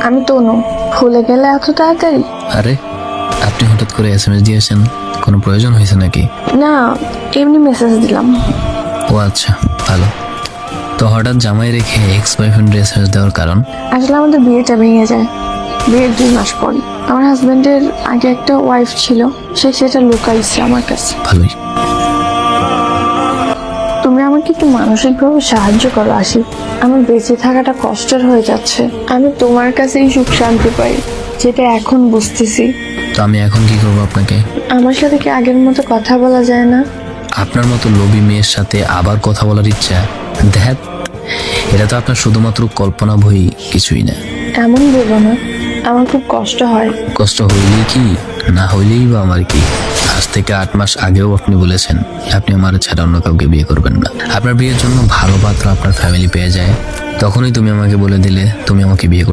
আমি তনু। ভুলে গেলে এত তাড়াতাড়ি? আরে আপনি হঠাৎ করে এসএমএস দিয়েছেন, কোনো প্রয়োজন হয়েছে নাকি? না, এমনি মেসেজ দিলাম। ও আচ্ছা, ভালো। তো হঠাৎ জামাই রেখে এক্স বয়ফ্রেন্ডের এসএমএস দেওয়ার কারণ? আসলে আমাদের বিয়েটা ভেঙে যায় বিয়ের 2 মাস পর। আমার হাজবেন্ডের আগে একটা ওয়াইফ ছিল, সে সেটা লুকাইছে আমার কাছে। ভালোই। তুমি আমাকে একটু মানসিকভাবে সাহায্য করো আশিক। আমার বেঁচে থাকাটা কষ্টের হয়ে যাচ্ছে। আমি তোমার কাছেই সুখ শান্তি পাই, যেটা এখন বুঝতেছি। তো আমি এখন কি করবো আপনাকে? আমার সাথে কি আগের মতো কথা বলা যায় না? আপনার মতো লোভী মেয়ের সাথে আবার কথা বলার ইচ্ছা? দেখ, এটা তো আপনার শুধুমাত্র কল্পনা বই, কিছুই না। এমন বলবো না, আমার খুব কষ্ট হয়। কষ্ট হইলেই কি, না হইলেই বা আমার কি? আজ থেকে 8 মাস আগেও আপনি বলেছেন আপনি আমার ছাড়া অন্য কাউকে বিয়ে করবেন না। আপনার বিয়ের জন্য ভালো পাত্র আপনার ফ্যামিলি পেয়ে যায়, তখনই তুমি আমাকে বলে দিলে তুমি আমাকে বিয়ে